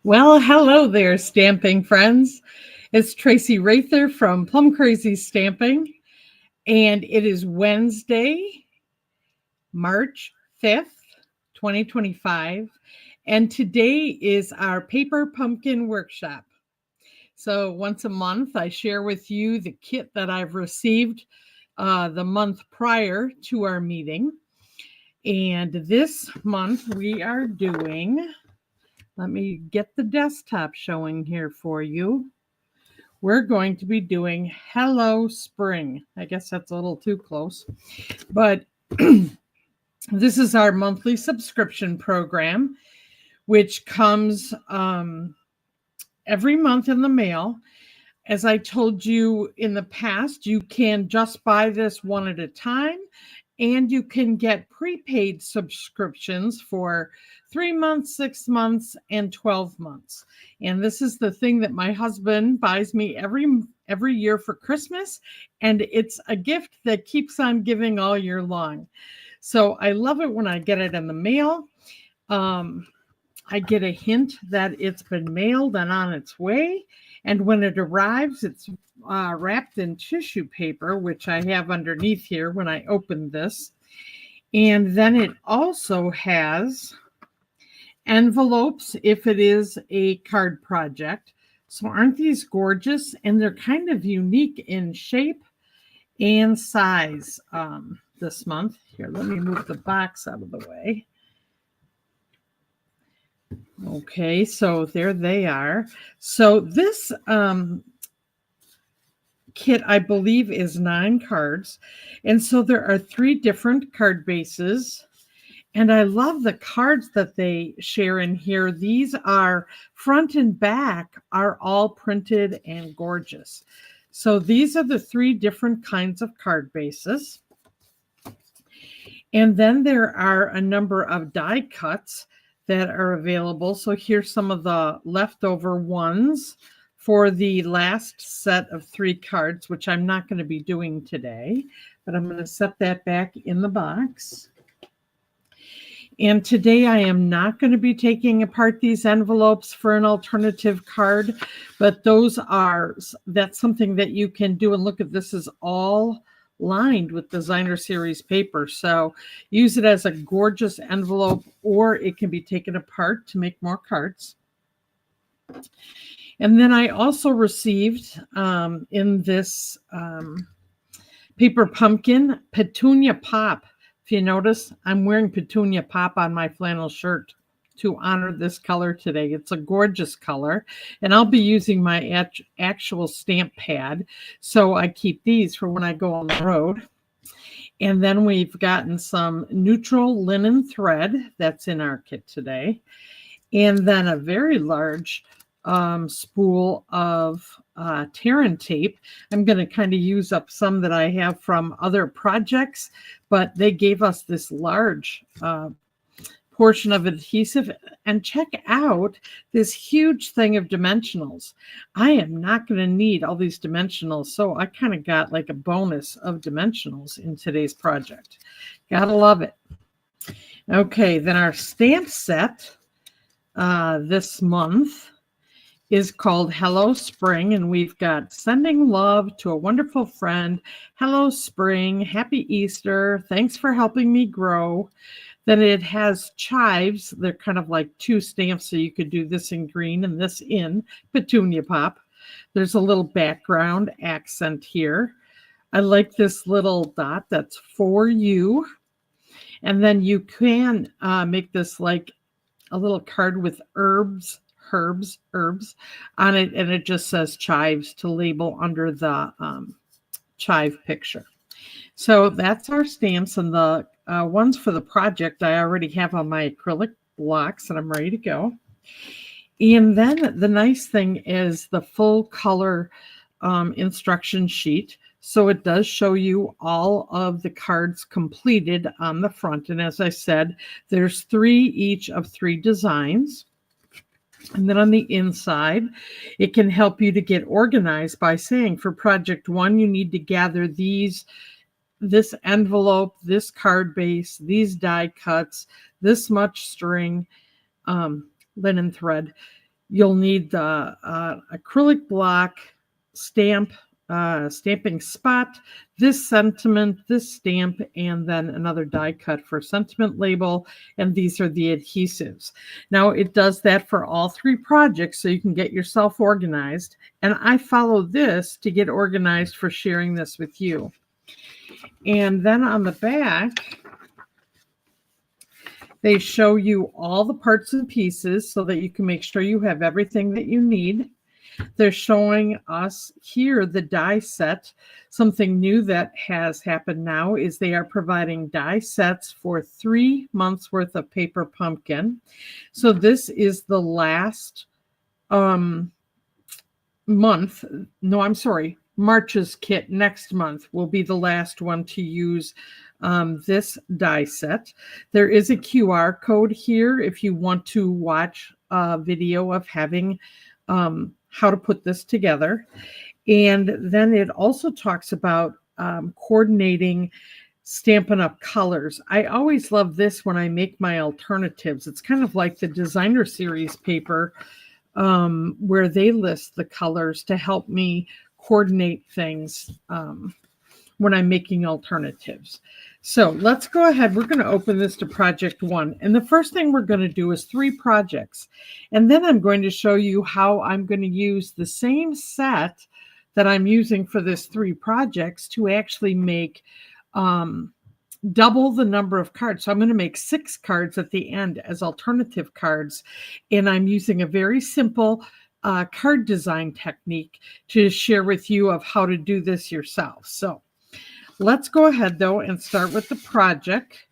Well, hello there, stamping friends. It's Traci Raether from Plum Crazy Stamping, and it is Wednesday, March 5th, 2025, and today is our paper pumpkin workshop. So once a month, I share with you the kit that I've received the month prior to our meeting. And this month we are doing, let me get the desktop showing here for you. We're going to be doing Hello Spring. I guess that's a little too close, but this is our monthly subscription program, which comes every month in the mail. As I told you in the past, you can just buy this one at a time, and you can get prepaid subscriptions for 3 months, 6 months, and 12 months. And this is the thing that my husband buys me every year for Christmas, and it's a gift that keeps on giving all year long. So I love it when I get it in the mail. I get a hint that it's been mailed and on its way. And when it arrives, it's wrapped in tissue paper, which I have underneath here when I opened this. And then it also has envelopes if it is a card project. So aren't these gorgeous? And they're kind of unique in shape and size this month. Here, let me move the box out of the way. Okay, so there they are. So this kit, I believe, is 9 cards. And so there are 3 different card bases. And I love the cards that they share in here. These are front and back are all printed and gorgeous. So these are the 3 different kinds of card bases. And then there are a number of die cuts that are available. So here's some of the leftover ones for the last set of 3 cards, which I'm not going to be doing today, but I'm going to set that back in the box. And today I am not going to be taking apart these envelopes for an alternative card, but that's something that you can do. And look at this, is all lined with designer series paper. So use it as a gorgeous envelope, or it can be taken apart to make more cards. And then I also received in this paper pumpkin, Petunia Pop. If you notice, I'm wearing Petunia Pop on my flannel shirt to honor this color today. It's a gorgeous color, and I'll be using my actual stamp pad, so I keep these for when I go on the road. And then we've gotten some neutral linen thread that's in our kit today, and then a very large spool of Terran tape. I'm going to kind of use up some that I have from other projects, but they gave us this large portion of adhesive. And check out this huge thing of dimensionals. I am not going to need all these dimensionals, so I kind of got like a bonus of dimensionals in today's project. Gotta love it. Okay, then our stamp set this month is called Hello Spring, and we've got sending love to a wonderful friend. Hello Spring, happy Easter, thanks for helping me grow. Then it has chives. They're kind of like 2 stamps, so you could do this in green and this in Petunia Pop. There's a little background accent here. I like this little dot that's for you. And then you can make this like a little card with herbs on it, and it just says chives to label under the chive picture. So that's our stamps, and the ones for the project I already have on my acrylic blocks, and I'm ready to go. And then the nice thing is the full color instruction sheet. So it does show you all of the cards completed on the front. And as I said, there's 3 each of 3 designs. And then on the inside, it can help you to get organized by saying for project 1, you need to gather this envelope, this card base, these die cuts, this much string, linen thread. You'll need the acrylic block, stamping spot, this sentiment, this stamp, and then another die cut for sentiment label. And these are the adhesives. Now it does that for all three projects so you can get yourself organized. And I follow this to get organized for sharing this with you. And then on the back, they show you all the parts and pieces so that you can make sure you have everything that you need. They're showing us here the die set. Something new that has happened now is they are providing die sets for 3 months worth of paper pumpkin. So this is the last month. No, I'm sorry. March's kit next month will be the last one to use this die set. There is a QR code here if you want to watch a video of having how to put this together. And then it also talks about coordinating Stampin' Up! Colors. I always love this when I make my alternatives. It's kind of like the designer series paper where they list the colors to help me coordinate things when I'm making alternatives. So let's go ahead. We're going to open this to project 1. And the first thing we're going to do is 3 projects. And then I'm going to show you how I'm going to use the same set that I'm using for this 3 projects to actually make double the number of cards. So I'm going to make 6 cards at the end as alternative cards. And I'm using a very simple card design technique to share with you of how to do this yourself. So let's go ahead though and start with the project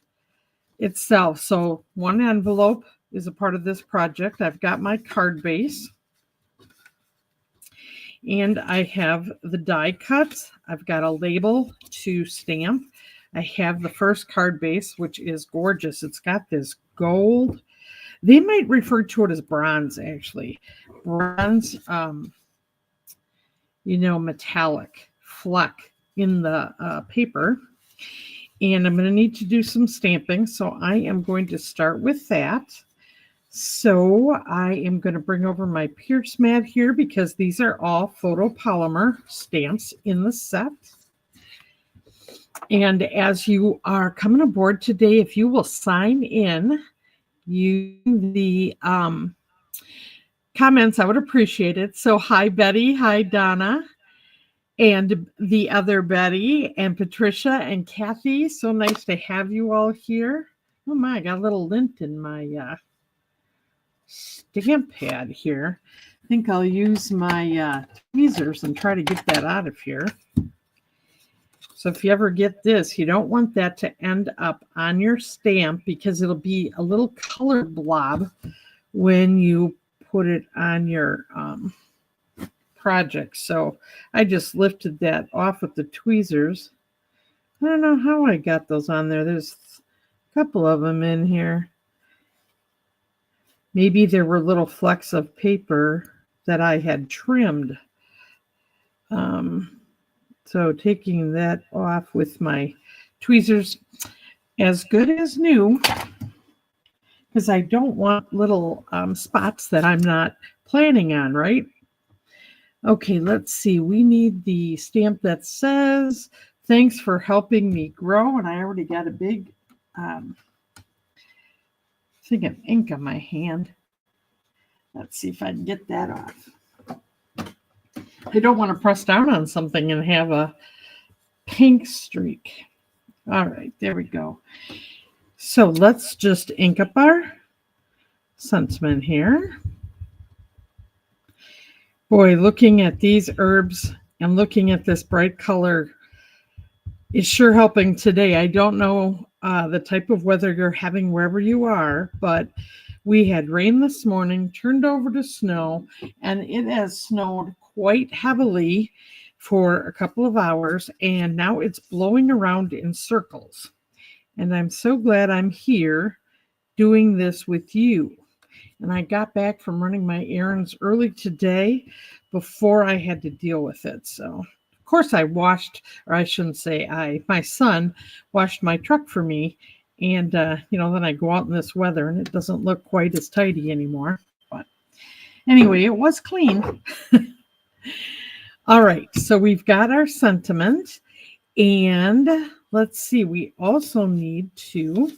itself. So one envelope is a part of this project. I've got my card base and I have the die cuts. I've got a label to stamp. I have the first card base, which is gorgeous. It's got this gold. They might refer to it as bronze, actually. Bronze, metallic fleck in the paper. And I'm going to need to do some stamping. So I am going to start with that. So I am going to bring over my Pierce mat here because these are all photopolymer stamps in the set. And as you are coming aboard today, if you will sign in, the comments, I would appreciate it. So hi, Betty. Hi, Donna. And the other Betty and Patricia and Kathy. So nice to have you all here. Oh my, I got a little lint in my stamp pad here. I think I'll use my tweezers and try to get that out of here. So if you ever get this, you don't want that to end up on your stamp because it'll be a little color blob when you put it on your project. So I just lifted that off with the tweezers. I don't know how I got those on there. There's a couple of them in here. Maybe there were little flecks of paper that I had trimmed. So taking that off with my tweezers, as good as new, because I don't want little spots that I'm not planning on, right? Okay, let's see. We need the stamp that says, thanks for helping me grow. And I already got a big thing of ink on my hand. Let's see if I can get that off. I don't want to press down on something and have a pink streak. All right, there we go. So let's just ink up our sentiment here. Boy, looking at these herbs and looking at this bright color is sure helping today. I don't know the type of weather you're having wherever you are, but we had rain this morning, turned over to snow, and it has snowed quite heavily for a couple of hours, and now it's blowing around in circles. And I'm so glad I'm here doing this with you. And I got back from running my errands early today before I had to deal with it. So, of course, I washed, or I shouldn't say my son washed my truck for me. And, then I go out in this weather and it doesn't look quite as tidy anymore. But Anyway, it was clean. All right, so we've got our sentiment, and let's see, we also need to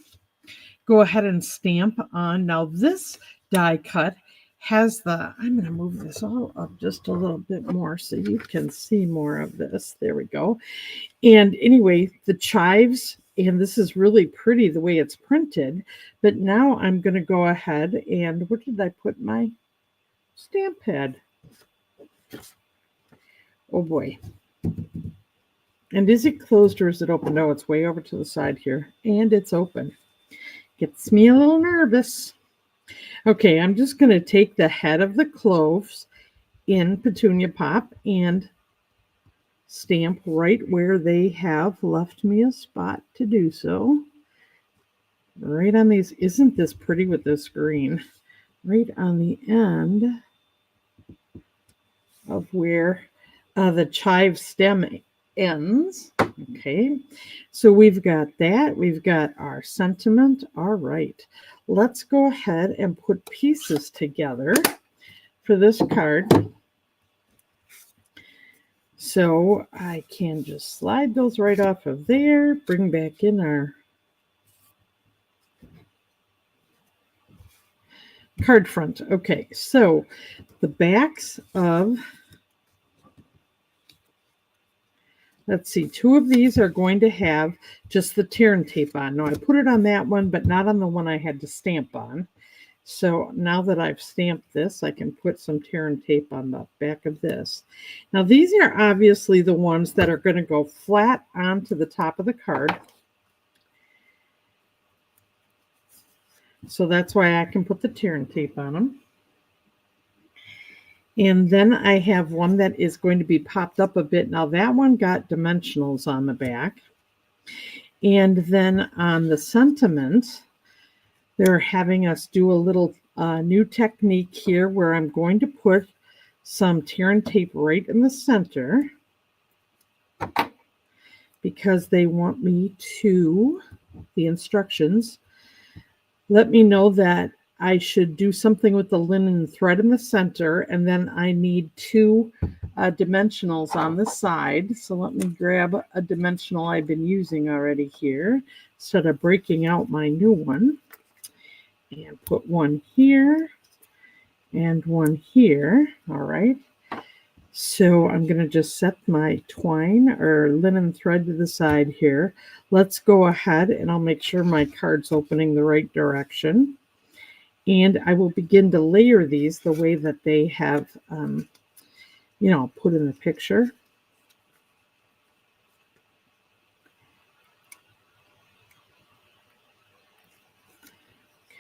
go ahead and stamp on. Now this die cut has I'm going to move this all up just a little bit more so you can see more of this. There we go. And anyway, the chives, and this is really pretty the way it's printed, but now I'm going to go ahead and where did I put my stamp pad? Oh boy. And is it closed or is it open? No, it's way over to the side here. And it's open. Gets me a little nervous. Okay, I'm just going to take the head of the cloves in Petunia Pop and stamp right where they have left me a spot to do so. Right on these. Isn't this pretty with this green? Right on the end of where the chive stem ends. Okay, so we've got that. We've got our sentiment. All right, let's go ahead and put pieces together for this card. So I can just slide those right off of there, bring back in our card front. Okay, so the backs of, let's see, 2 of these are going to have just the tear and tape on. Now I put it on that one, but not on the one I had to stamp on. So now that I've stamped this, I can put some tear and tape on the back of this. Now these are obviously the ones that are going to go flat onto the top of the card. So that's why I can put the tear and tape on them. And then I have one that is going to be popped up a bit. Now that one got dimensionals on the back. And then on the sentiment, they're having us do a little new technique here where I'm going to put some tear and tape right in the center because they want me to, the instructions, let me know that I should do something with the linen thread in the center, and then I need 2 dimensionals on the side. So let me grab a dimensional I've been using already here instead of breaking out my new one. And put one here and one here. All right. So I'm going to just set my twine or linen thread to the side here. Let's go ahead and I'll make sure my card's opening the right direction. And I will begin to layer these the way that they have, put in the picture.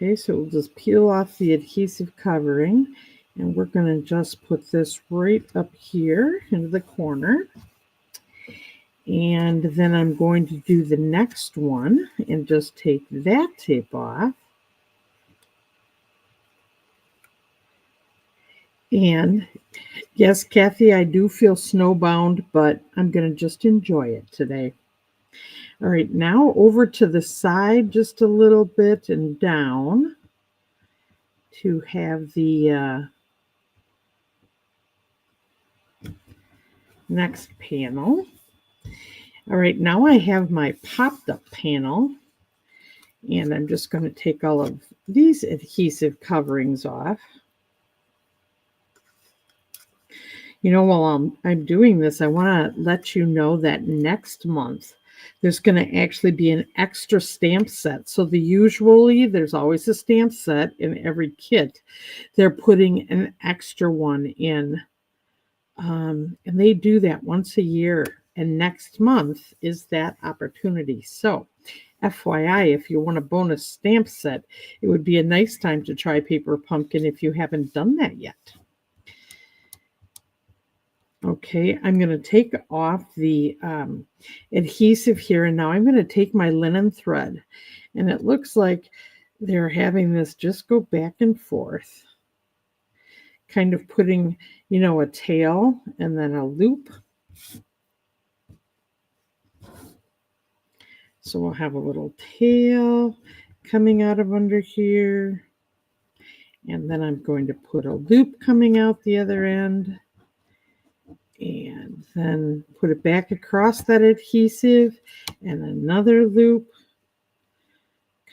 Okay, so we'll just peel off the adhesive covering. And we're going to just put this right up here into the corner. And then I'm going to do the next one and just take that tape off. And yes, Kathy, I do feel snowbound, but I'm going to just enjoy it today. All right, now over to the side just a little bit and down to have the next panel. All right, now I have my popped up panel, and I'm just going to take all of these adhesive coverings off. While I'm doing this, I want to let you know that next month there's going to actually be an extra stamp set. So there's always a stamp set in every kit. They're putting an extra one in. And they do that once a year. And next month is that opportunity. So FYI, if you want a bonus stamp set, it would be a nice time to try Paper Pumpkin if you haven't done that yet. Okay, I'm going to take off the adhesive here, and now I'm going to take my linen thread, and it looks like they're having this just go back and forth, kind of putting, a tail and then a loop. So we'll have a little tail coming out of under here, And then I'm going to put a loop coming out the other end. And then put it back across that adhesive and another loop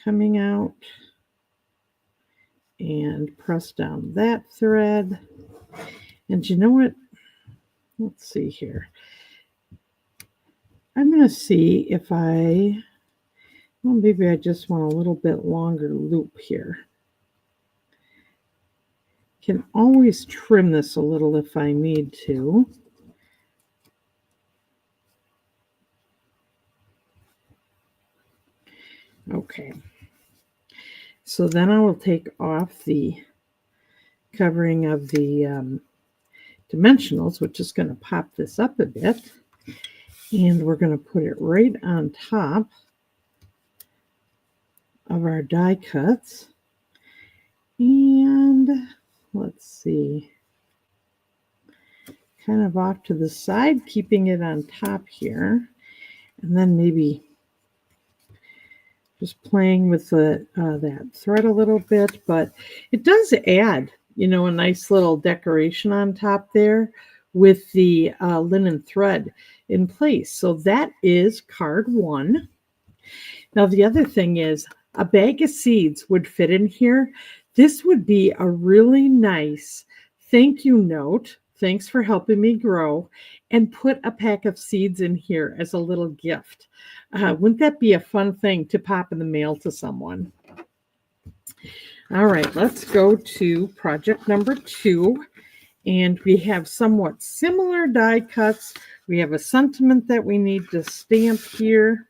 coming out. And press down that thread. And you know what? Let's see here. I'm going to see if well, maybe I just want a little bit longer loop here. Can always trim this a little if I need to. Okay. So then I will take off the covering of the dimensionals, which is going to pop this up a bit. And we're going to put it right on top of our die cuts. And let's see, kind of off to the side, keeping it on top here. And then maybe just playing with that thread a little bit, but it does add, a nice little decoration on top there with the linen thread in place. So that is card 1. Now the other thing is a bag of seeds would fit in here. This would be a really nice thank you note. Thanks for helping me grow, and put a pack of seeds in here as a little gift. Wouldn't that be a fun thing to pop in the mail to someone? All right, let's go to project number 2. And we have somewhat similar die cuts. We have a sentiment that we need to stamp here.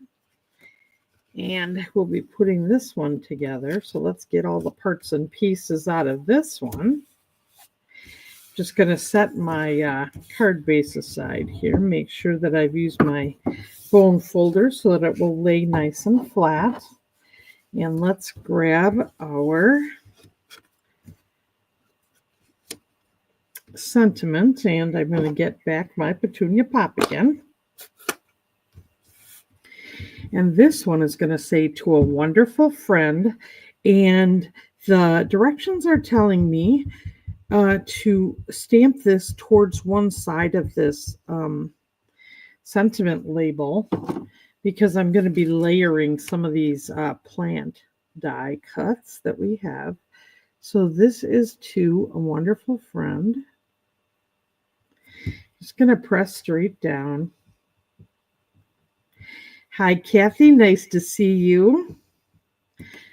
And we'll be putting this one together. So let's get all the parts and pieces out of this one. Just going to set my card base aside here. Make sure that I've used my bone folder so that it will lay nice and flat. And let's grab our sentiment. And I'm going to get back my Petunia Pop again. And this one is going to say, to a wonderful friend. And the directions are telling me to stamp this towards one side of this sentiment label, because I'm going to be layering some of these plant die cuts that we have. So this is to a wonderful friend. Just going to press straight down. Hi, Kathy. Nice to see you.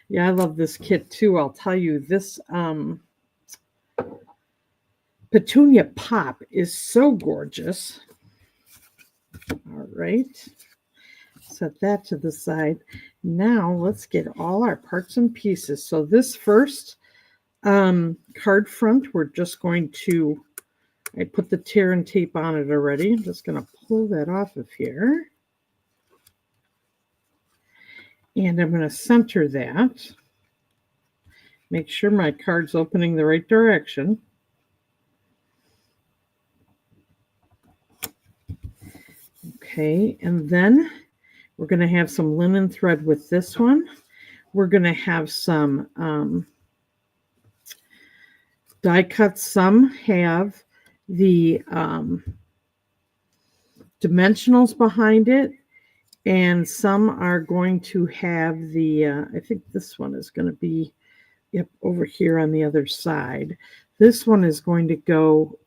Yeah, I love this kit too. I'll tell you, this Petunia Pop is so gorgeous. All right. Set that to the side. Now let's get all our parts and pieces. So this first card front, we're just going to, I put the tear and tape on it already. I'm just going to pull that off of here. And I'm going to center that. Make sure my card's opening the right direction. Okay, and then we're going to have some linen thread with this one. We're going to have some die cuts. Some have the dimensionals behind it, and some are going to have the, I think this one is going to be over here on the other side. This one is going to go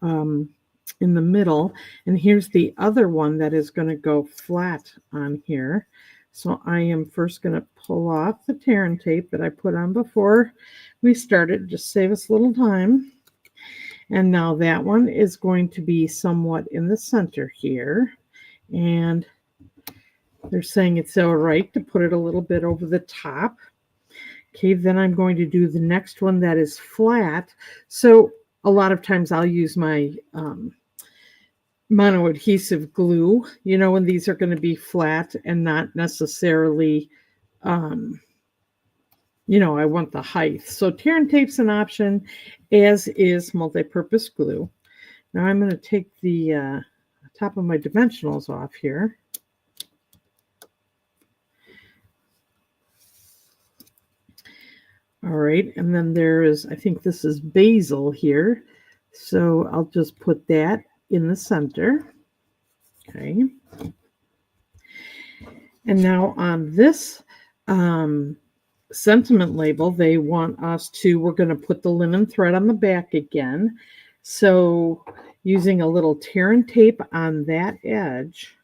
in the middle, and here's the other one that is going to go flat on here. So I am first going to pull off the tear and tape that I put on before we started, just save us a little time. And now that one is going to be somewhat in the center here, and they're saying it's all right to put it a little bit over the top. Okay, then I'm going to do the next one that is flat. So a lot of times I'll use my mono adhesive glue, when these are going to be flat and not necessarily, I want the height. So tear and tape's an option, as is multi-purpose glue. Now I'm going to take the top of my dimensionals off here. All right, and then there is, I think this is basil here. So I'll just put that in the center. Okay. And now on this sentiment label, they want us to, we're going to put the linen thread on the back again. So using a little tear and tape on that edge.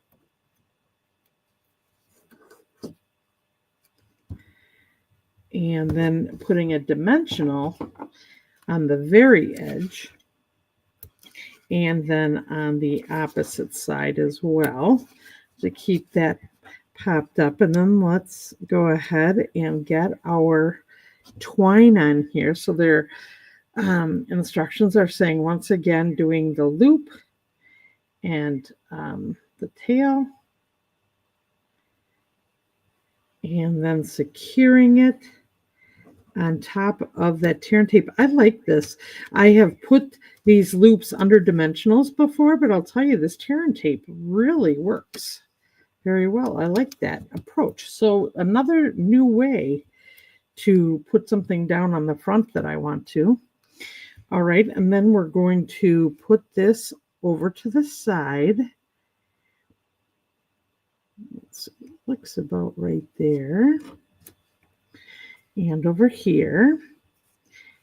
And then putting a dimensional on the very edge. And then on the opposite side as well to keep that popped up. And then let's go ahead and get our twine on here. So their instructions are saying, once again, doing the loop and the tail, and then securing it on top of that tear and tape. I like this. I have put these loops under dimensionals before, but I'll tell you, this tear and tape really works very well. I like that approach. So another new way to put something down on the front that I want to. All right, and then we're going to put this over to the side. It looks about right there. And over here.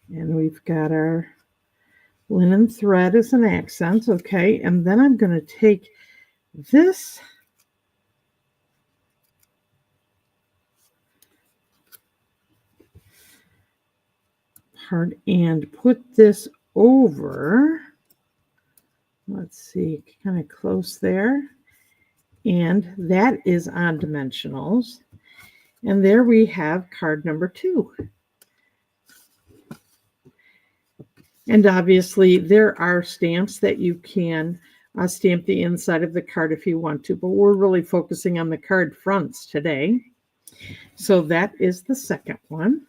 And we've got our linen thread as an accent. Okay, and then I'm going to take this part and put this over. Let's see, kind of close there. And that is on dimensionals. And there we have card number 2. And obviously there are stamps that you can stamp the inside of the card if you want to, but we're really focusing on the card fronts today. So that is the second one.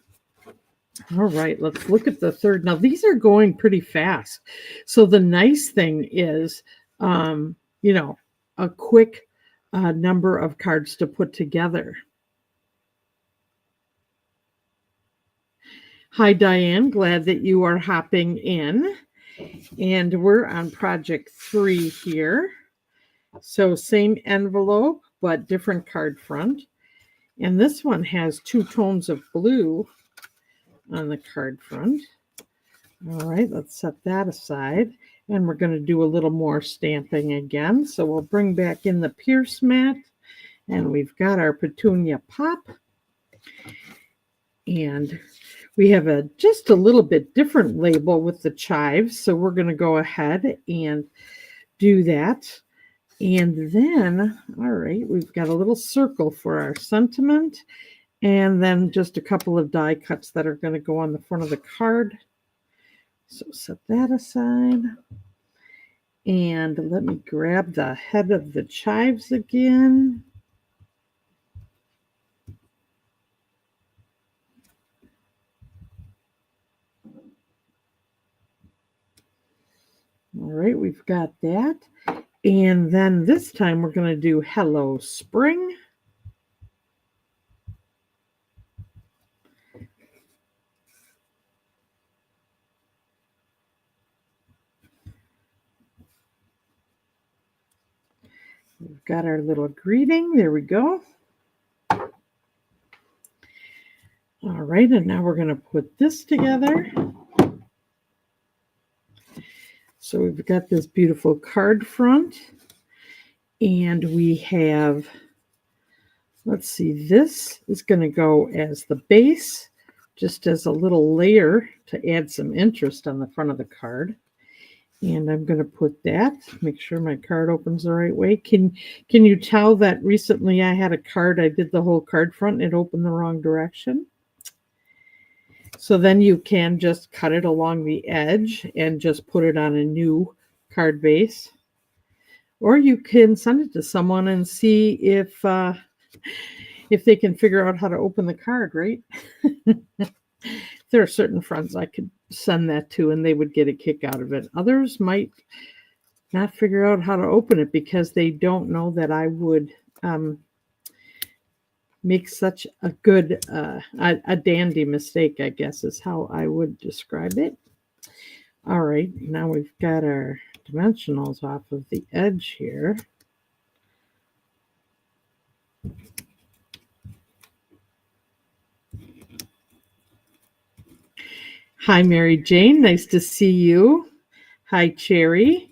All right, let's look at the third. Now, these are going pretty fast. So the nice thing is, you know, a quick number of cards to put together. Hi, Diane. Glad that you are hopping in. And we're on project 3 here. So same envelope, but different card front. And this one has 2 tones of blue on the card front. All right, let's set that aside. And we're going to do a little more stamping again. So we'll bring back in the Pierce mat. And we've got our Petunia Pop. And we have just a little bit different label with the chives. So we're going to go ahead and do that. And then, all right, we've got a little circle for our sentiment. And then just a couple of die cuts that are going to go on the front of the card. So set that aside. And let me grab the head of the chives again. All right, we've got that. And then this time we're going to do Hello Spring. We've got our little greeting. There we go. All right, and now we're going to put this together. So we've got this beautiful card front. And we have, let's see, this is going to go as the base, just as a little layer to add some interest on the front of the card. And I'm going to put that, make sure my card opens the right way. Can you tell that recently I had a card, I did the whole card front, and it opened the wrong direction? So then you can just cut it along the edge and just put it on a new card base. Or you can send it to someone and see if they can figure out how to open the card, right? There are certain friends I could send that to and they would get a kick out of it. Others might not figure out how to open it because they don't know that I would make such a good, a dandy mistake, I guess is how I would describe it. All right, now we've got our dimensionals off of the edge here. Hi, Mary Jane. Nice to see you. Hi, Cherry.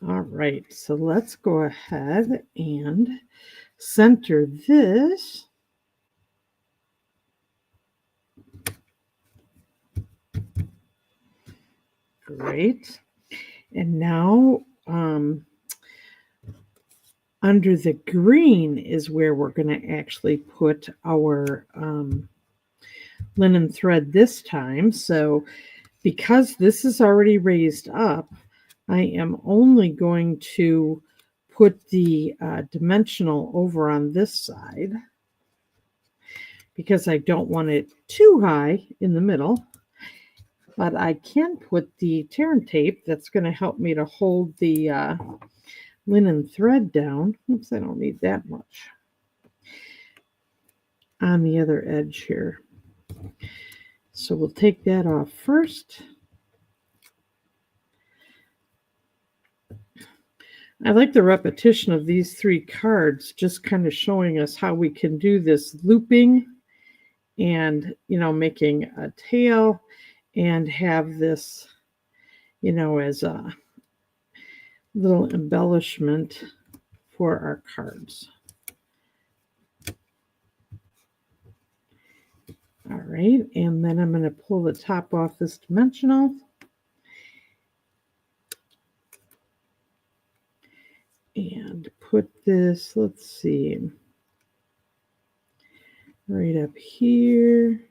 All right, so let's go ahead and center this. Great. And now under the green is where we're going to actually put our linen thread this time. So because this is already raised up, I am only going to put the dimensional over on this side because I don't want it too high in the middle. But I can put the tear and tape that's going to help me to hold the linen thread down. Oops, I don't need that much. On the other edge here. So we'll take that off first. I like the repetition of these 3 cards, just kind of showing us how we can do this looping and, making a tail and have this, as a little embellishment for our cards. All right, and then I'm going to pull the top off this dimensional. And put this, let's see, right up here.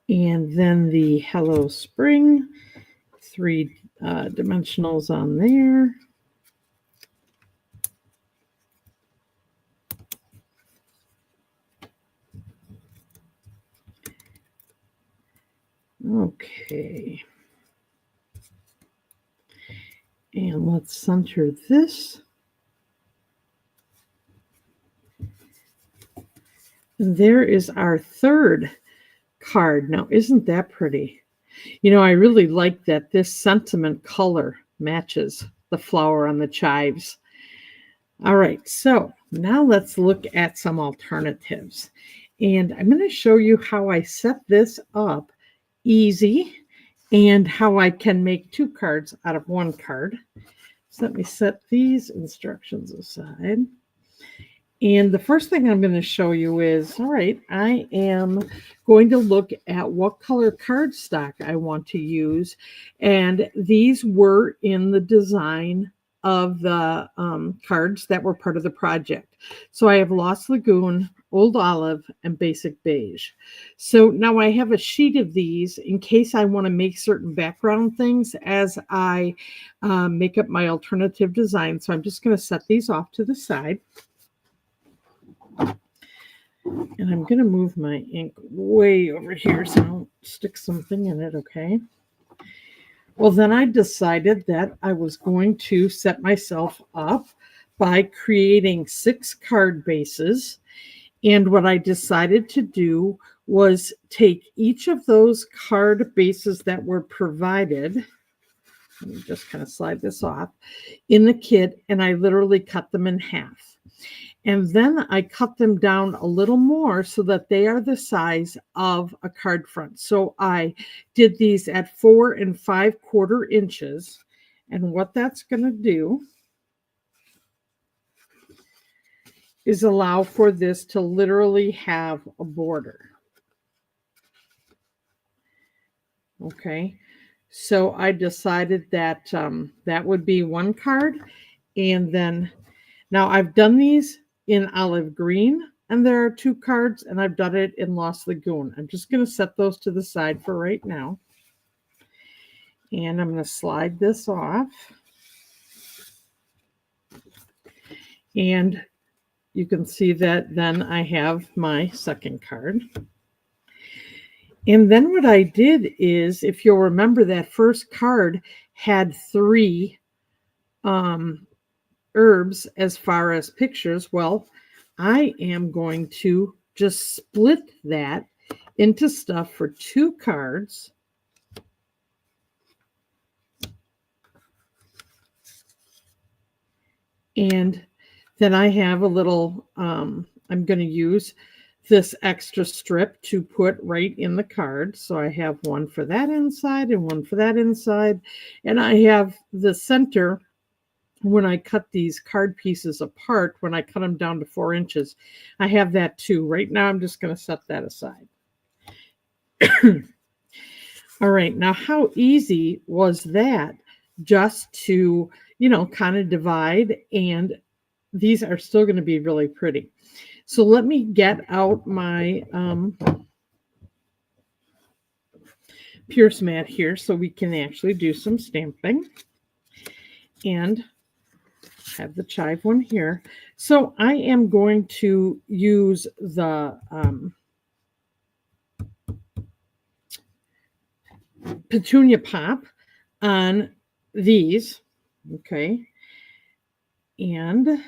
And then the Hello Spring, 3 dimensionals on there. Okay. And let's center this. And there is our 3rd card. Now, isn't that pretty? I really like that this sentiment color matches the flower on the chives. All right, so now let's look at some alternatives. And I'm going to show you how I set this up easy and how I can make 2 cards out of 1 card. So let me set these instructions aside. And the first thing I'm going to show you is, all right, I am going to look at what color cardstock I want to use. And these were in the design of the cards that were part of the project. So I have Lost Lagoon, Old Olive, and Basic Beige. So now I have a sheet of these in case I want to make certain background things as I make up my alternative design. So I'm just going to set these off to the side. And I'm going to move my ink way over here so I don't stick something in it, okay? Well, then I decided that I was going to set myself up by creating 6 card bases. And what I decided to do was take each of those card bases that were provided, let me just kind of slide this off, in the kit, and I literally cut them in half. And then I cut them down a little more so that they are the size of a card front. So I did these at 4 5/4 inches. And what that's going to do is allow for this to literally have a border. Okay. So I decided that that would be 1 card. And then now I've done these in olive green, and there are 2 cards, and I've done it in Lost Lagoon. I'm just going to set those to the side for right now. And I'm going to slide this off. And you can see that then I have my 2nd card. And then what I did is, if you'll remember, that first card had 3 herbs as far as pictures, well, I am going to just split that into stuff for 2 cards. And then I have a little, I'm going to use this extra strip to put right in the card. So I have one for that inside and one for that inside. And I have the center, when I cut these card pieces apart, when I cut them down to 4 inches, I have that too. Right now, I'm just going to set that aside. All right, now how easy was that just to, kind of divide, and these are still going to be really pretty. So let me get out my Pierce mat here so we can actually do some stamping. And have the chive one here. So I am going to use the Petunia Pop on these. Okay. And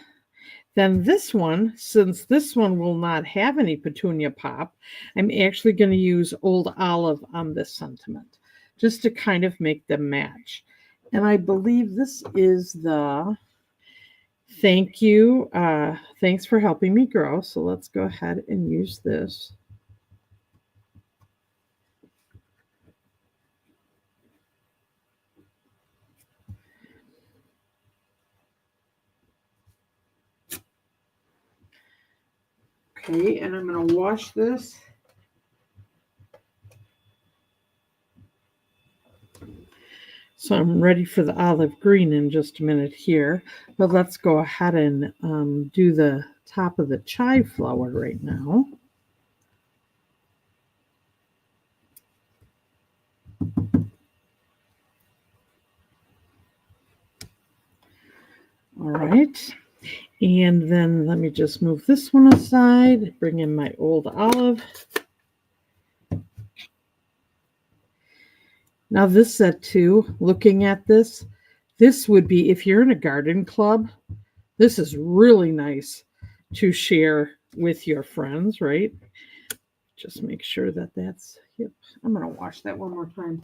then this one, since this one will not have any Petunia Pop, I'm actually going to use Old Olive on this sentiment, just to kind of make them match. And I believe this is the thank you. Thanks for helping me grow. So let's go ahead and use this. Okay, and I'm going to wash this. So I'm ready for the olive green in just a minute here. But let's go ahead and do the top of the chive flower right now. All right. And then let me just move this one aside, bring in my Old Olive. Now this set too, looking at this would be, if you're in a garden club, this is really nice to share with your friends, right? Just make sure that that's, yep, I'm going to wash that one more time.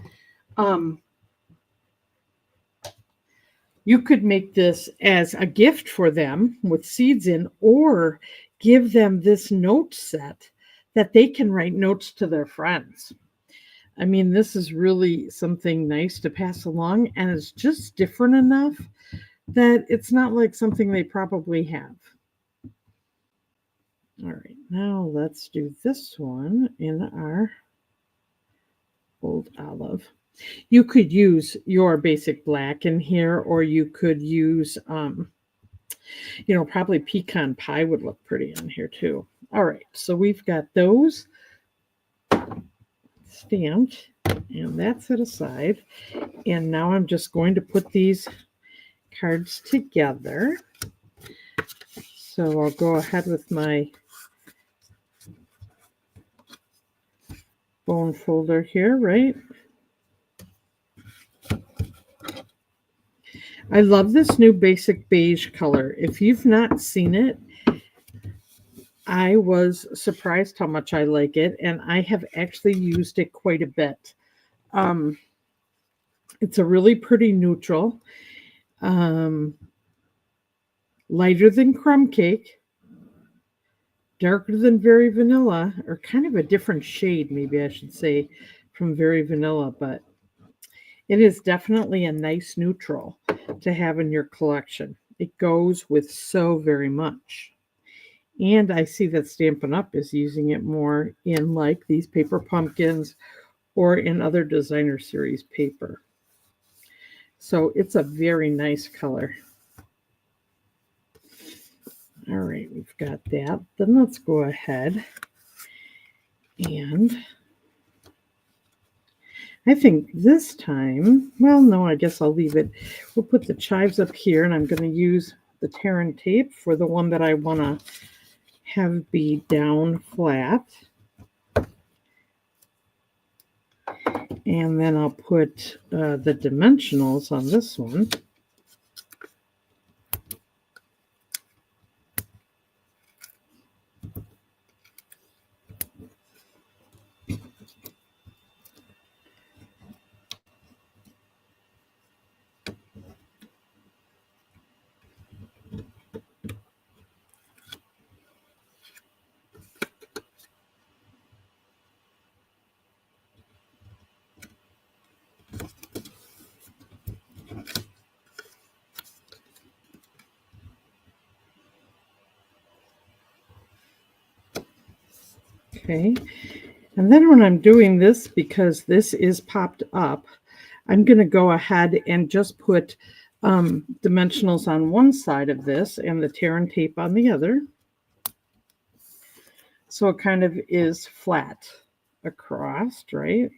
You could make this as a gift for them with seeds in, or give them this note set that they can write notes to their friends. I mean, this is really something nice to pass along, and it's just different enough that it's not like something they probably have. All right, now let's do this one in our Old Olive. You could use your basic black in here, or you could use, probably pecan pie would look pretty on here too. All right, so we've got those stamped, and that's set aside. And now I'm just going to put these cards together. So I'll go ahead with my bone folder here, right? I love this new basic beige color. If you've not seen it, I was surprised how much I like it, and I have actually used it quite a bit. It's a really pretty neutral, lighter than crumb cake, darker than Very Vanilla, or kind of a different shade, maybe I should say, from Very Vanilla, but it is definitely a nice neutral to have in your collection. It goes with so very much. And I see that Stampin' Up! Is using it more in like these paper pumpkins or in other designer series paper. So it's a very nice color. All right, we've got that. Then let's go ahead and I think this time, well, no, I guess I'll leave it. We'll put the chives up here, and I'm going to use the Terran tape for the one that I want to have be down flat. And then I'll put the dimensionals on this one. Okay. And then when I'm doing this, because this is popped up, I'm going to go ahead and just put dimensionals on one side of this and the tear and tape on the other. So it kind of is flat across, right?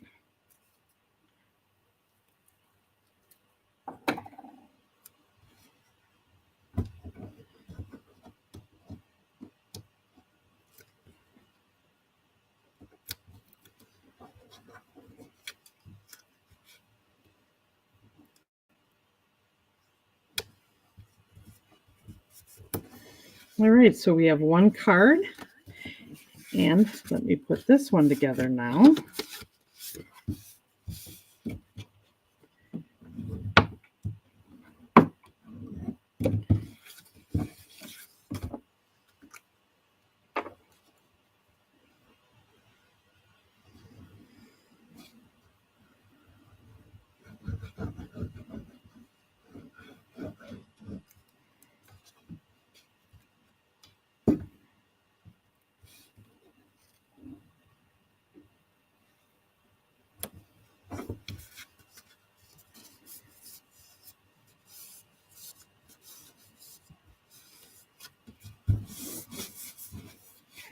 All right, so we have one card, and let me put this one together now.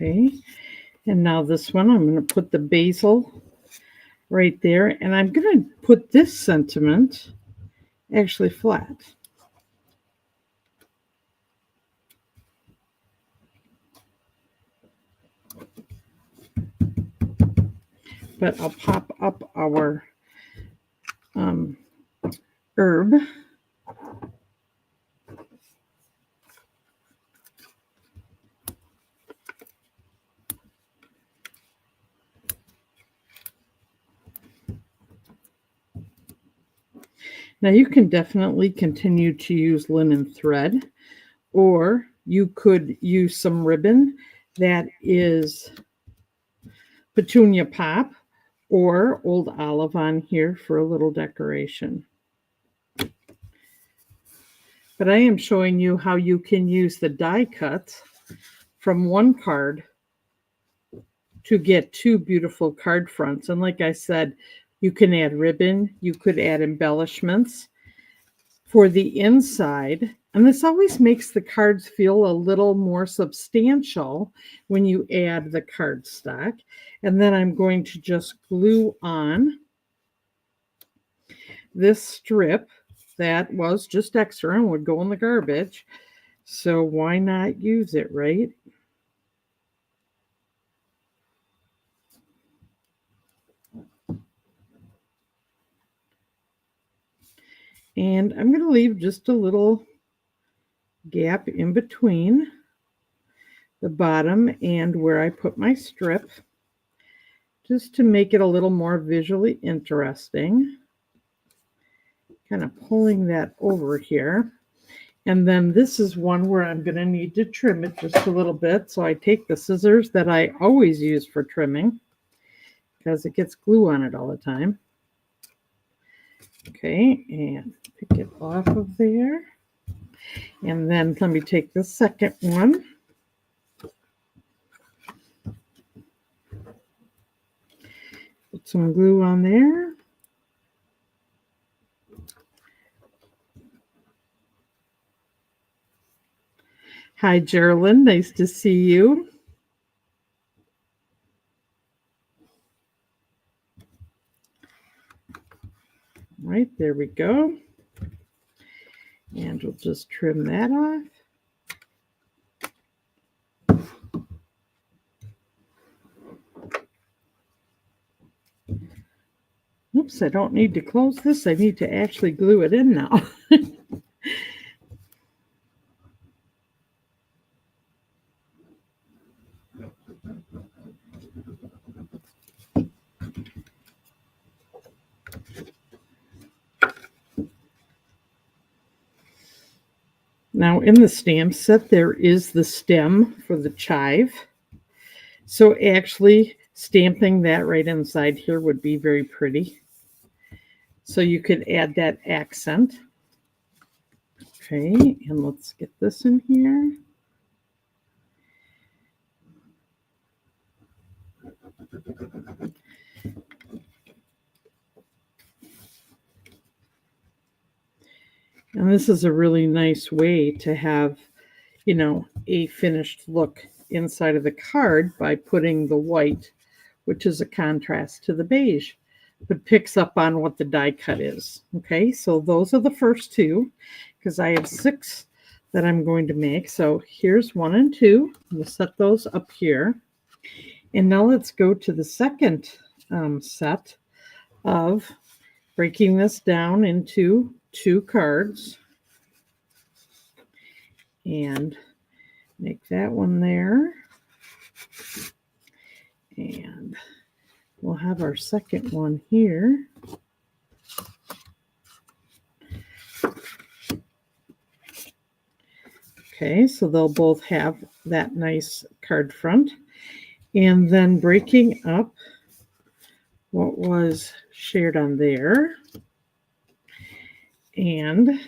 Okay, and now this one, I'm going to put the basil right there, and I'm going to put this sentiment actually flat. But I'll pop up our herb. Now you can definitely continue to use linen thread, or you could use some ribbon that is petunia pop or old olive on here for a little decoration. But I am showing you how you can use the die cut from one card to get two beautiful card fronts. And like I said, you can add ribbon, you could add embellishments for the inside. And this always makes the cards feel a little more substantial when you add the cardstock. And then I'm going to just glue on this strip that was just extra and would go in the garbage. So why not use it, right? And I'm going to leave just a little gap in between the bottom and where I put my strip, just to make it a little more visually interesting. Kind of pulling that over here. And then this is one where I'm going to need to trim it just a little bit. So I take the scissors that I always use for trimming, because it gets glue on it all the time. Okay, and pick it off of there. And then let me take the second one. Put some glue on there. Hi, Geraldine. Nice to see you. Right, there we go. And we'll just trim that off. Oops, I don't need to close this. I need to actually glue it in now. Now in the stamp set, there is the stem for the chive. So actually stamping that right inside here would be very pretty. So you could add that accent. Okay, and let's get this in here. And this is a really nice way to have, a finished look inside of the card by putting the white, which is a contrast to the beige, but picks up on what the die cut is. Okay, so those are the first two, because I have 6 that I'm going to make. So here's 1 and 2. We'll set those up here. And now let's go to the second set of breaking this down into 2 cards. And make that one there. And we'll have our second one here. Okay, so they'll both have that nice card front. And then breaking up what was shared on there and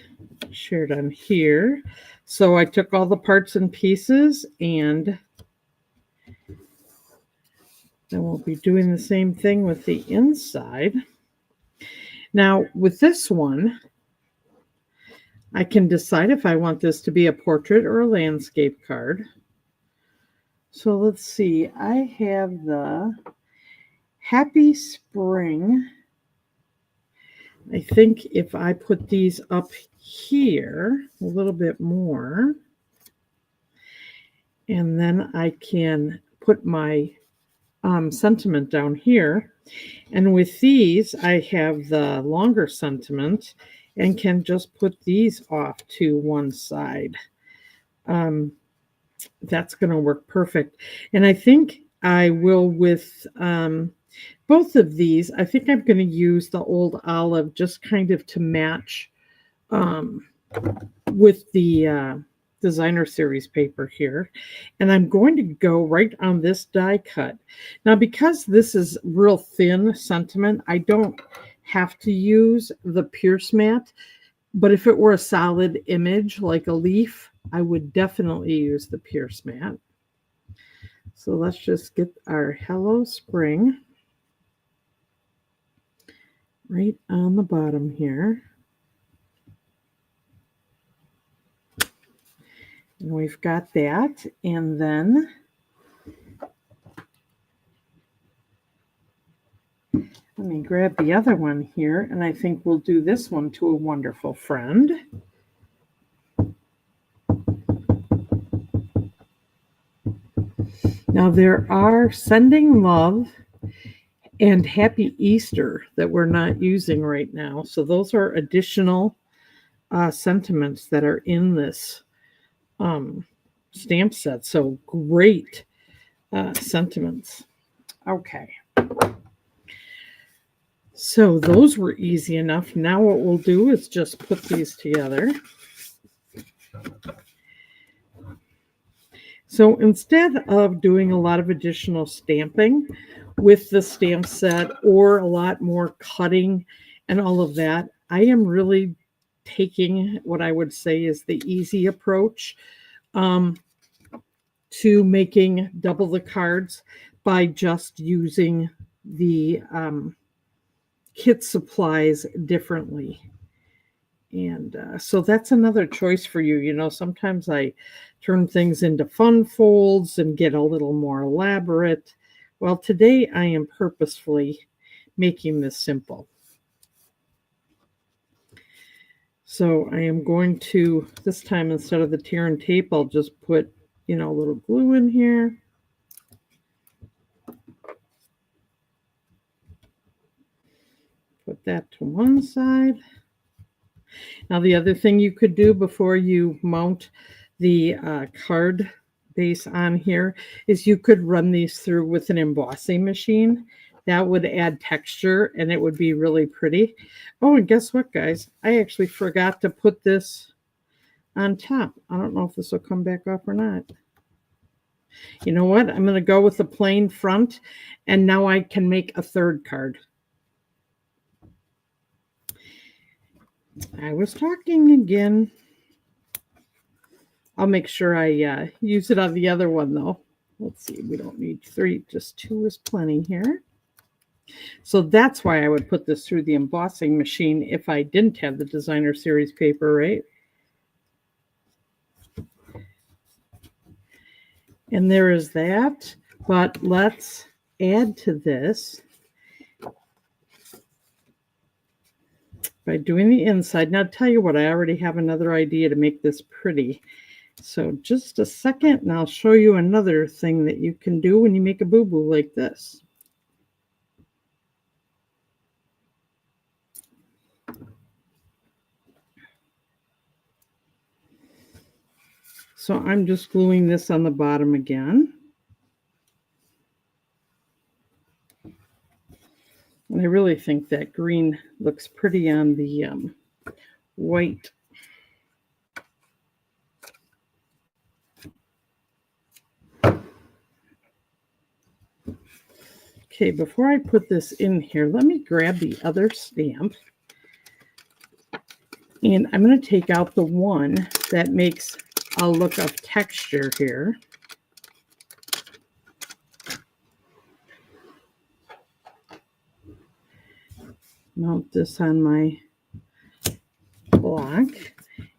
shared on here. So I took all the parts and pieces, and then we'll be doing the same thing with the inside. Now, with this one, I can decide if I want this to be a portrait or a landscape card. So let's see. I have the Happy Spring. I think if I put these up here a little bit more, and then I can put my sentiment down here. And with these, I have the longer sentiment and can just put these off to one side. That's going to work perfect. And I think I will with both of these. I think I'm going to use the old olive just kind of to match with the designer series paper here. And I'm going to go right on this die cut. Now, because this is real thin sentiment, I don't have to use the Pierce mat. But if it were a solid image like a leaf, I would definitely use the Pierce mat. So let's just get our Hello Spring right on the bottom here. And we've got that. And then let me grab the other one here, and I think we'll do this one to a wonderful friend. Now, there are Sending Love and Happy Easter that we're not using right now. So those are additional sentiments that are in this stamp set. So great sentiments. Okay. So those were easy enough. Now what we'll do is just put these together. So instead of doing a lot of additional stamping with the stamp set or a lot more cutting and all of that, I am really taking what I would say is the easy approach to making double the cards by just using the kit supplies differently. And so that's another choice for you. You know, sometimes I turn things into fun folds and get a little more elaborate. Well, today I am purposefully making this simple. So I am going to, this time instead of the tear and tape, I'll just put, a little glue in here. Put that to one side. Now, the other thing you could do before you mount the card base on here is you could run these through with an embossing machine. That would add texture and it would be really pretty. Oh, and guess what, guys? I actually forgot to put this on top. I don't know if this will come back up or not. You know what? I'm going to go with the plain front, and now I can make a third card. I was talking again. I'll make sure I use it on the other one, though. Let's see. We don't need 3. Just 2 is plenty here. So that's why I would put this through the embossing machine if I didn't have the designer series paper, right? And there is that. But let's add to this by doing the inside. Now, I'll tell you what, I already have another idea to make this pretty. So just a second, and I'll show you another thing that you can do when you make a boo-boo like this. So I'm just gluing this on the bottom again. And I really think that green looks pretty on the white. Okay, before I put this in here, let me grab the other stamp. And I'm going to take out the one that makes a look of texture here. Mount this on my block.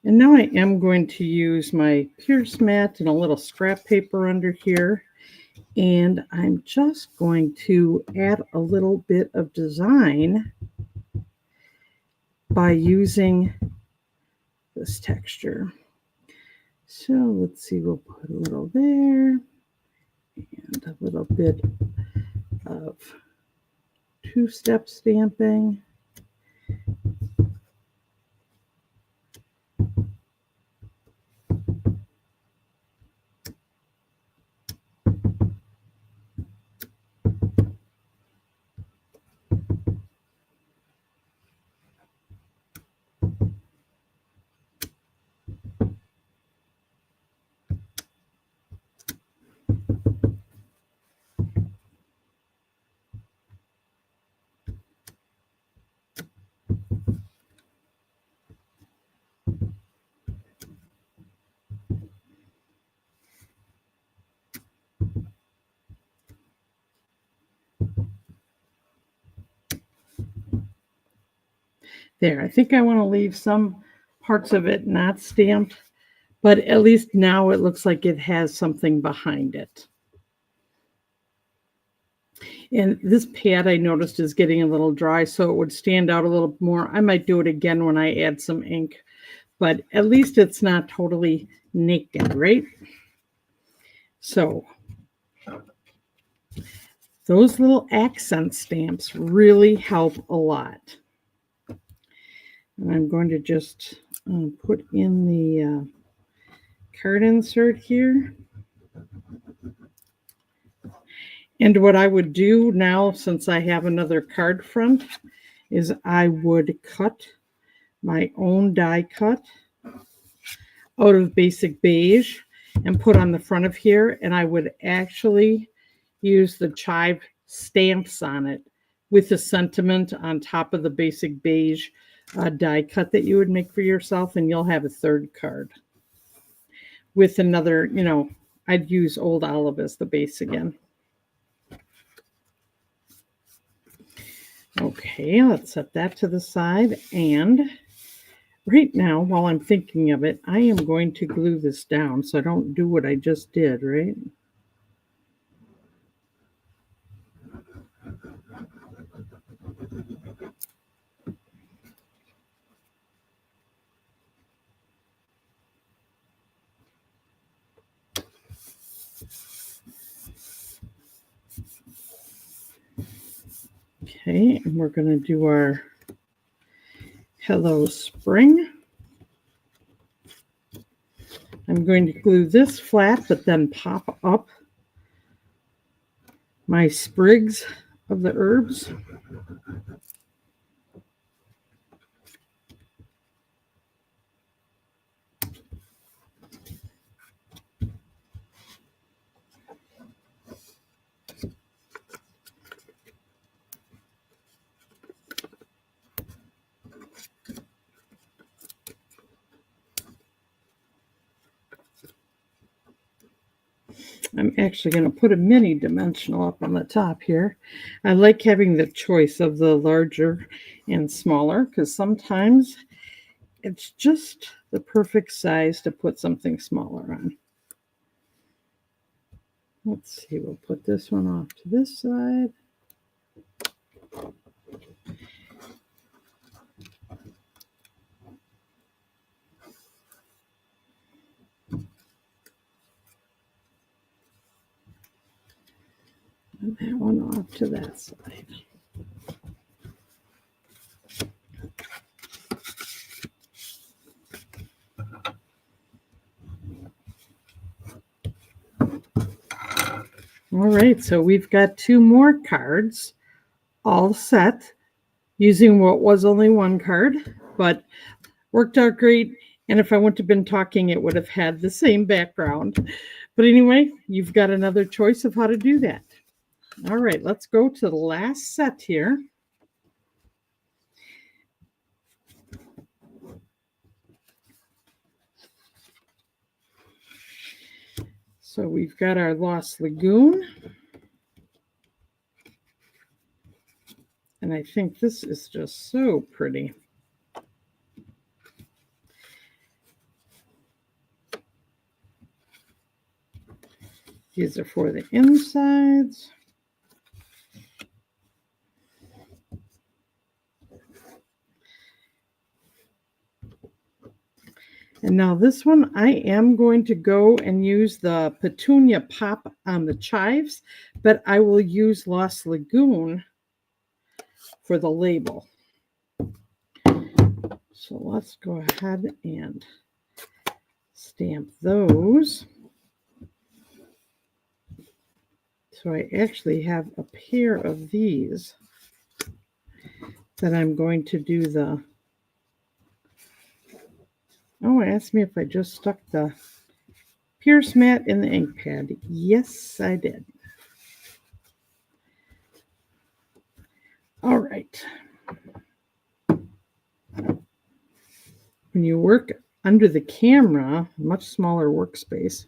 And now I am going to use my pierce mat and a little scrap paper under here. And I'm just going to add a little bit of design by using this texture. So let's see, we'll put a little there and a little bit of two-step stamping. There, I think I want to leave some parts of it not stamped, but at least now it looks like it has something behind it. And this pad I noticed is getting a little dry, so it would stand out a little more. I might do it again when I add some ink, but at least it's not totally naked, right? So those little accent stamps really help a lot. And I'm going to just put in the card insert here. And what I would do now, since I have another card front, is I would cut my own die cut out of basic beige and put on the front of here. And I would actually use the chive stamps on it with the sentiment on top of the basic beige die cut that you would make for yourself. And you'll have a third card with another, I'd use Old Olive as the base again. Okay, let's set that to the side. And right now, while I'm thinking of it, I am going to glue this down so I don't do what I just did, right? Okay, and we're going to do our Hello Spring. I'm going to glue this flat, but then pop up my sprigs of the herbs. I'm actually going to put a mini dimensional up on the top here. I like having the choice of the larger and smaller because sometimes it's just the perfect size to put something smaller on. Let's see, we'll put this one off to this side. And that one off to that side. All right, so we've got 2 more cards all set using what was only 1 card, but worked out great. And if I wouldn't have been talking, it would have had the same background. But anyway, you've got another choice of how to do that. All right, let's go to the last set here. So we've got our Lost Lagoon. And I think this is just so pretty. These are for the insides. And now this one, I am going to go and use the Petunia Pop on the chives, but I will use Lost Lagoon for the label. So let's go ahead and stamp those. So I actually have a pair of these that I'm going to do the... Oh, it asked me if I just stuck the Pierce mat in the ink pad. Yes, I did. All right. When you work under the camera, much smaller workspace.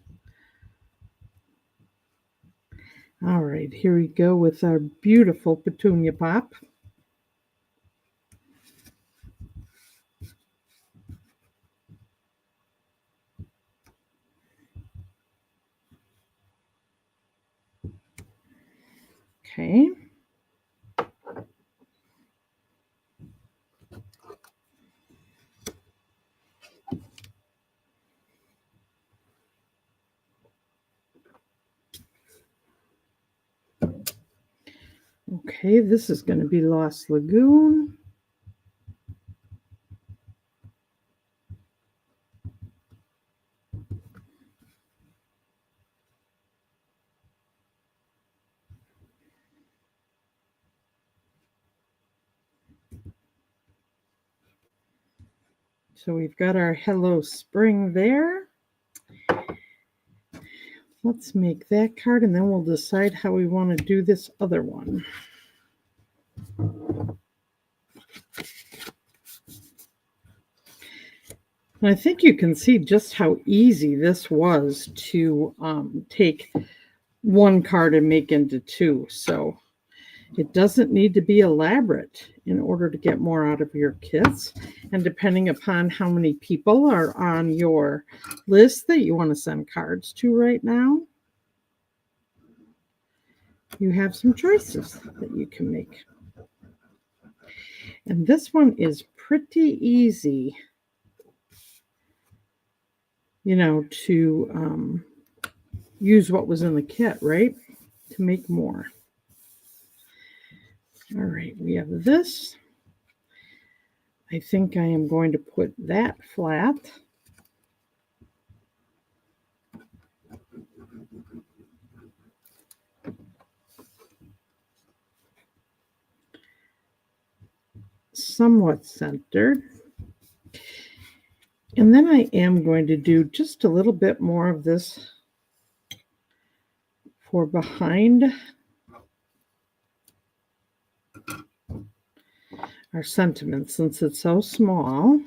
All right, here we go with our beautiful Petunia Pop. Okay. Okay, this is going to be Lost Lagoon. So we've got our Hello Spring there. Let's make that card and then we'll decide how we want to do this other one. And I think you can see just how easy this was to take 1 card and make into 2. So it doesn't need to be elaborate in order to get more out of your kits. And depending upon how many people are on your list that you want to send cards to right now, you have some choices that you can make. And this one is pretty easy, you know, to use what was in the kit, right? To make more. All right, we have this. I think I am going to put that flat. Somewhat centered. And then I am going to do just a little bit more of this for behind our sentiment since it's so small.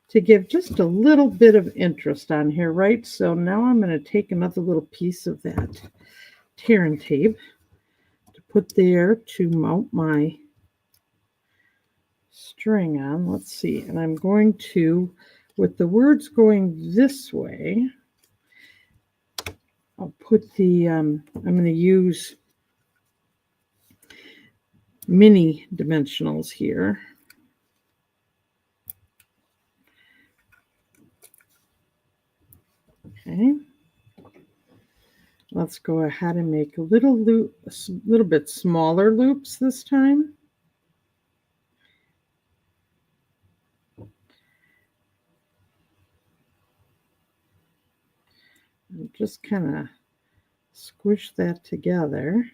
to give just a little bit of interest on here, right? So now I'm going to take another little piece of that tear and tape to put there to mount my string on. Let's see. And I'm going to, with the words going this way, I'll put the, I'm going to use mini dimensionals here. Okay. Let's go ahead and make a little bit smaller loops this time. And just kind of squish that together.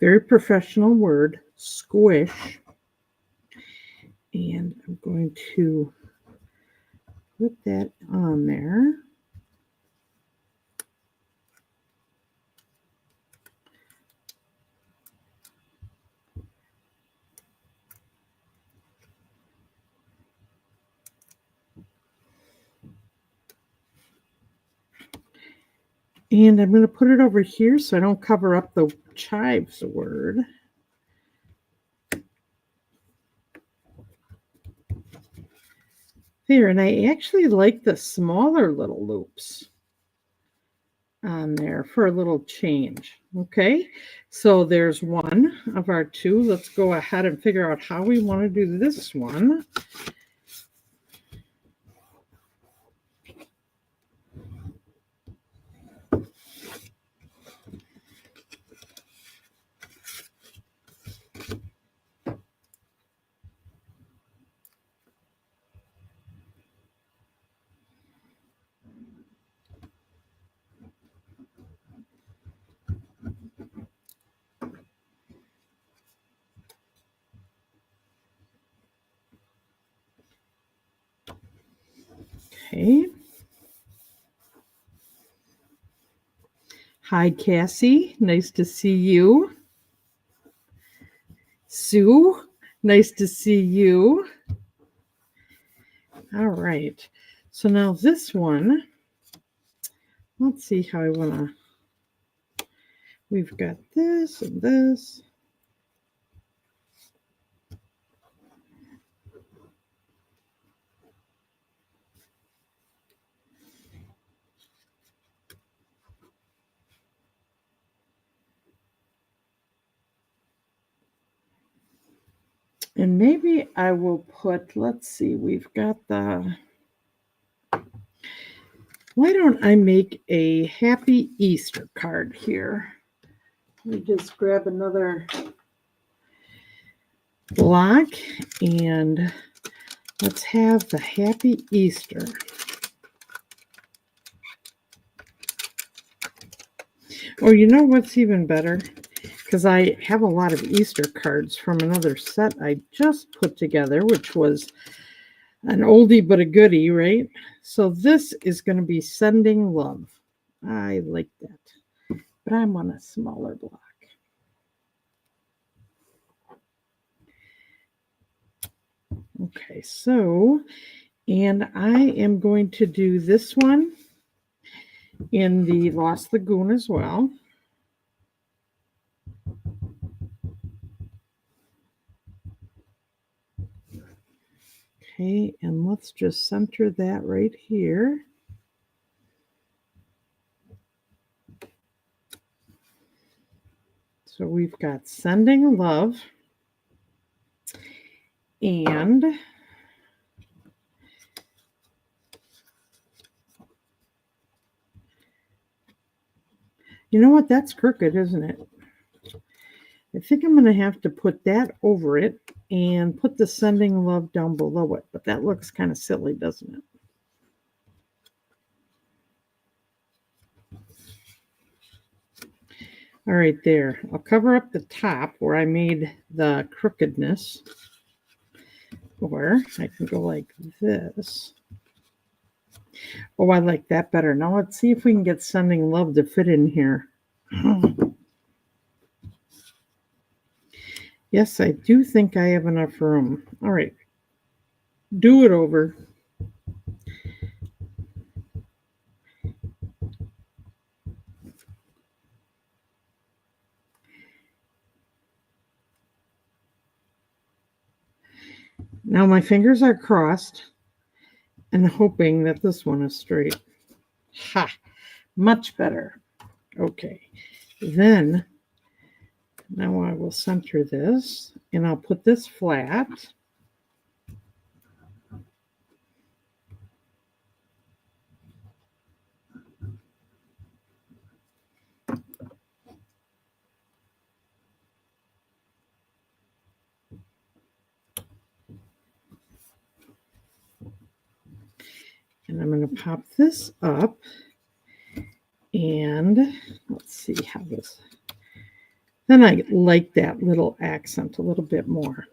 Very professional word, squish. And I'm going to put that on there. And I'm going to put it over here so I don't cover up the chives word. There, and I actually like the smaller little loops on there for a little change. Okay, so there's one of our two. Let's go ahead and figure out how we want to do this one. Okay. Hi, Cassie. Nice to see you. Sue, nice to see you. All right. So now this one, let's see how I want to. We've got this and this. And maybe I will put, let's see, we've got the, why don't I make a Happy Easter card here? Let me just grab another block and let's have the Happy Easter. Or you know what's even better? Because I have a lot of Easter cards from another set I just put together, which was an oldie but a goodie, right? So this is going to be Sending Love. I like that. But I'm on a smaller block. Okay, so, and I am going to do this one in the Lost Lagoon as well. Okay, and let's just center that right here. So we've got Sending Love and you know what? That's crooked, isn't it? I think I'm going to have to put that over it and put the Sending Love down below it. But that looks kind of silly, doesn't it? All right, there. I'll cover up the top where I made the crookedness. Or I can go like this. Oh, I like that better. Now let's see if we can get Sending Love to fit in here. Yes, I do think I have enough room. All right. do it over. Now my fingers are crossed and hoping that this one is straight. Ha! Much better. Okay. Then, now I will center this and I'll put this flat. And I'm going to pop this up. And let's see how this. Then I like that little accent a little bit more.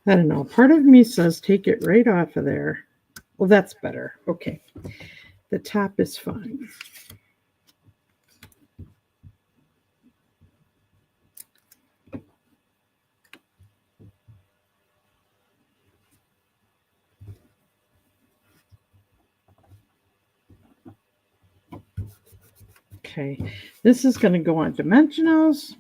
I don't know. Part of me says take it right off of there. Well, that's better. Okay. The top is fine. Okay. This is going to go on dimensionals.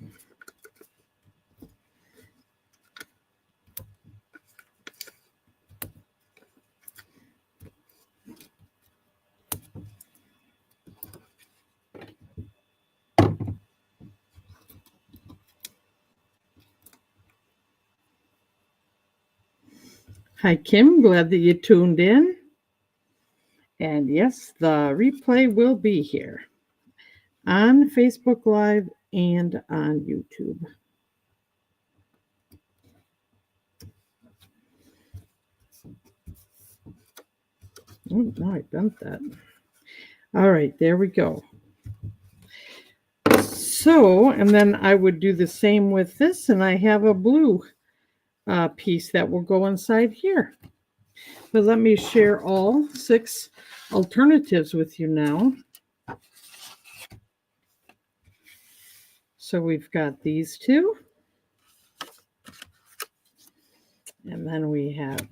Hi, Kim. Glad that you tuned in. And yes, the replay will be here on Facebook Live and on YouTube. Oh, no, I bent that. All right, there we go. So, and then I would do the same with this, and I have a blue piece that will go inside here. But let me share all 6 alternatives with you now. So we've got these 2. And then we have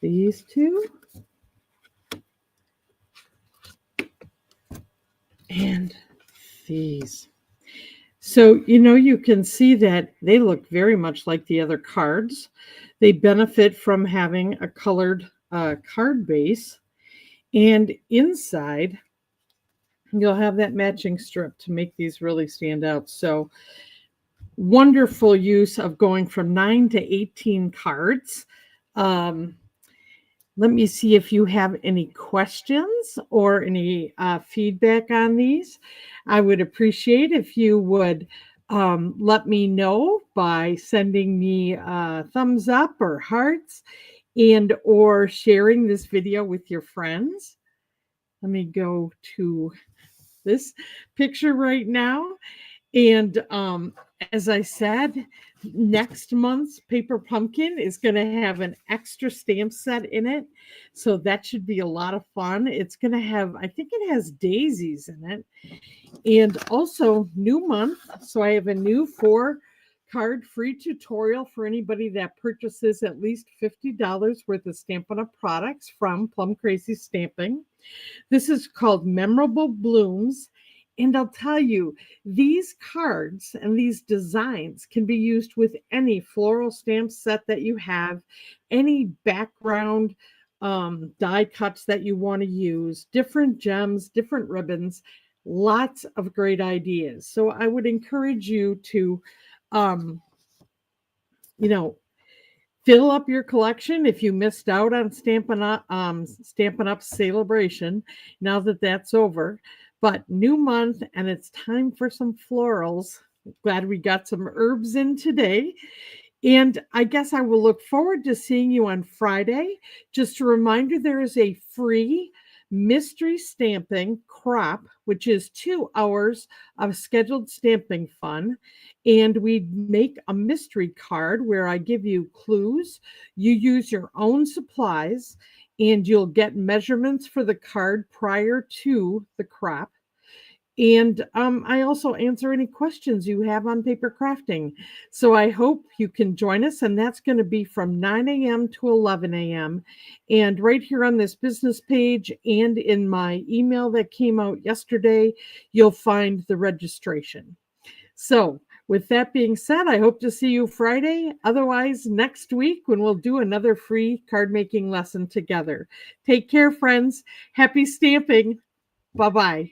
these 2. And these. So, you can see that they look very much like the other cards. They benefit from having a colored card base. And inside, you'll have that matching strip to make these really stand out. So, wonderful use of going from 9 to 18 cards. Let me see if you have any questions or any feedback on these. I would appreciate if you would let me know by sending me thumbs up or hearts and or sharing this video with your friends. Let me go to this picture right now. And as I said, next month's Paper Pumpkin is going to have an extra stamp set in it. So that should be a lot of fun. It's going to have, I think it has daisies in it. And also new month. So I have a new 4-card free tutorial for anybody that purchases at least $50 worth of Stampin' Up! Products from Plum Crazy Stamping. This is called Memorable Blooms. And I'll tell you, these cards and these designs can be used with any floral stamp set that you have, any background die cuts that you want to use, different gems, different ribbons, lots of great ideas. So I would encourage you to, fill up your collection if you missed out on Stampin' Up Celebration, now that that's over. But new month, and it's time for some florals. Glad we got some herbs in today. And I guess I will look forward to seeing you on Friday. Just a reminder, there is a free mystery stamping crop, which is 2 hours of scheduled stamping fun. And we make a mystery card where I give you clues. You use your own supplies and you'll get measurements for the card prior to the crop. And I also answer any questions you have on paper crafting. So I hope you can join us. And that's going to be from 9 a.m. to 11 a.m. And right here on this business page and in my email that came out yesterday, you'll find the registration. So with that being said, I hope to see you Friday. Otherwise, next week when we'll do another free card making lesson together. Take care, friends. Happy stamping. Bye-bye.